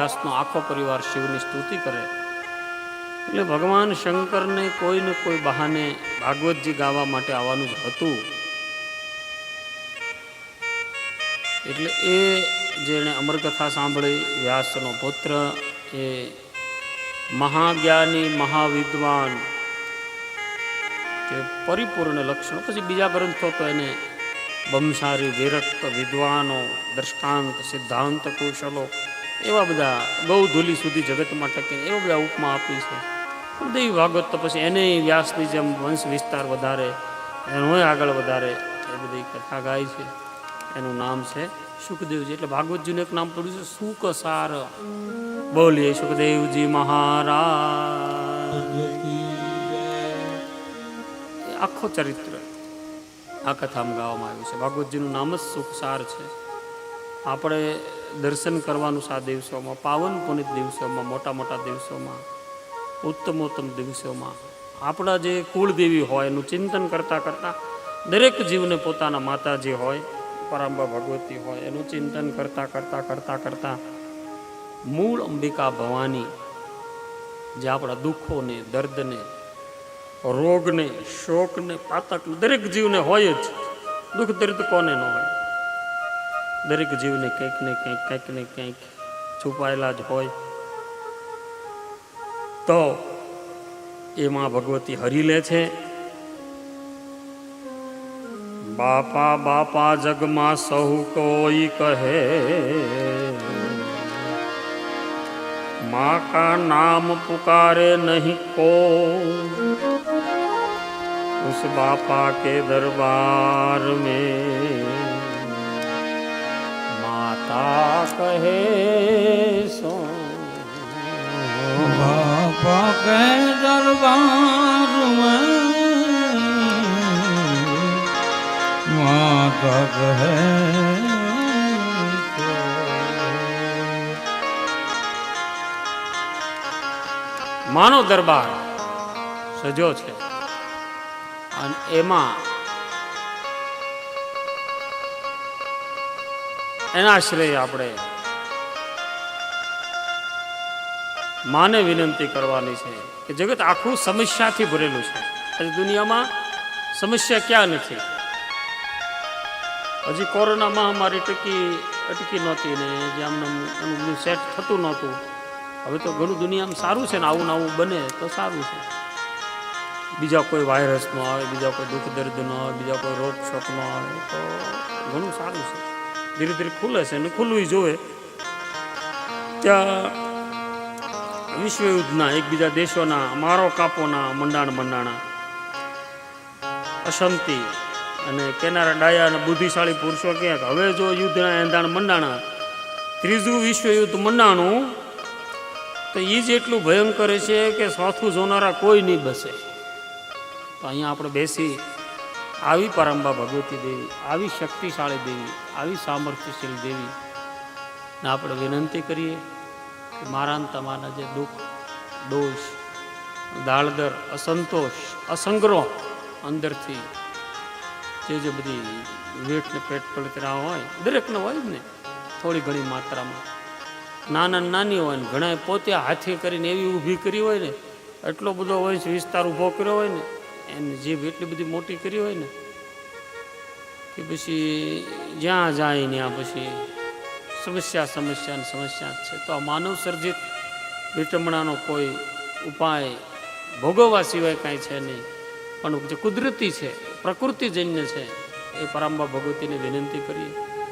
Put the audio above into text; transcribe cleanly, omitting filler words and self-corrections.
વ્યાસનો આખો પરિવાર શિવની સ્તુતિ કરે. એટલે ભગવાન શંકરને કોઈ ને કોઈ બહાને ભાગવતજી ગાવા માટે આવવાનું જ હતું. એટલે એ જેણે અમરકથા સાંભળી, વ્યાસનો પુત્ર, એ મહાજ્ઞાની મહાવિદ્વાન, કે પરિપૂર્ણ લક્ષણો. પછી બીજા ગ્રંથો તો એને બંસારી, વિરક્ત, વિદ્વાનો, દ્રષ્ટાંત, સિદ્ધાંત, કુશલો, એવા બધા ગૌધુલી સુધી જગતમાં ટકે એવા બધા ઉપમા આપી છે. દેવી ભાગવત તો પછી એને વ્યાસની જેમ વંશ વિસ્તાર વધારે, એનોય આગળ વધારે એ બધી કથા ગાય છે. એનું નામ છે સુખદેવજી. એટલે ભાગવતજીનું એક નામ પડ્યું છે સુખસાર. બોલીએ સુખદેવજી મહારાજ. આખો ચરિત્ર આ કથામાં ગાવામાં આવ્યું છે. ભાગવતજીનું નામ જ સુખસાર છે. આપણે દર્શન કરવાનું છે આ દિવસોમાં, પાવન પુનિત દિવસોમાં, મોટા મોટા દિવસોમાં, ઉત્તમોત્તમ દિવસોમાં. આપણા જે કુળદેવી હોય એનું ચિંતન કરતાં કરતાં, દરેક જીવને પોતાના માતાજી હોય, પરાંબા ભગવતી હોય, એનું ચિંતન કરતાં મૂળ અંબિકા ભવાની જે આપણા દુઃખોને, દર્દને, રોગને, શોકને, પાતક દરેક જીવને હોય જ. દુઃખ દર્દ કોને ન હોય? દરેક જીવને કંઈક ને કંઈક છુપાયેલા જ હોય. તો એમાં ભગવતી હરી લે છે. બાપા બાપા જગમાં સહુ કોઈ કહે, माँ का नाम पुकारे नहीं को, उस बापा के दरबार में माता कहे सो. बापा के दरबार में माता कहे. માનો દરબાર સજો છે અને એમાં એના આશ્રય આપણે માને વિનંતી કરવાની છે કે જગત આખું સમસ્યાથી ભરેલું છે. આજે દુનિયામાં સમસ્યા ક્યાં નથી? હજી કોરોના મહામારી અટકી નહોતી ને જે આમનું સેટ થતું નહોતું. હવે તો ઘણું દુનિયામાં સારું છે ને, આવું નવું બને તો સારું છે. બીજા કોઈ વાયરસ ન આવે, બીજા કોઈ દુઃખ દર્દ ન આવે, બીજા કોઈ રોગ શોક ન આવે તો ઘણું સારું છે. ધીરે ધીરે ખુલે છે અને ખુલવું જોવે. ત્યાં વિશ્વયુદ્ધના, એકબીજા દેશોના મારો કાપોના મંડાણા, અશાંતિ અને કેનારા ડાયા અને બુદ્ધિશાળી પુરુષો ક્યાંક હવે જો યુદ્ધના એંધાણ મંડાણા, ત્રીજું વિશ્વયુદ્ધ મંડાણું તો એ જ એટલું ભયંકર છે કે ચોથું જોનારા કોઈ નહીં બસે. તો અહીંયા આપણે બેસી આવી પરંબા ભગવતી દેવી, આવી શક્તિશાળી દેવી, આવી સામર્થ્યશીલ દેવી ને આપણે વિનંતી કરીએ કે મારા તમારા જે દુઃખ, દોષ, દાળદર, અસંતોષ, અસંગ્રહ અંદરથી જે બધી વેઠ ને પેટ પલતરા હોય, દરેકને હોય ને થોડી ઘણી માત્રામાં, નાની હોય ને ઘણા પોતે હાથે કરીને એવી ઊભી કરી હોય ને, એટલો બધો હોય છે વિસ્તાર ઊભો કર્યો હોય ને, એને જીભ એટલી બધી મોટી કરી હોય ને કે પછી જ્યાં જાય ત્યાં પછી સમસ્યા જ છે. તો આ માનવ સર્જિત વિટમણાનો કોઈ ઉપાય ભોગવવા સિવાય કાંઈ છે નહીં. પણ જે કુદરતી છે, પ્રકૃતિજન્ય છે, એ પરાંબા ભગવતીને વિનંતી કરીએ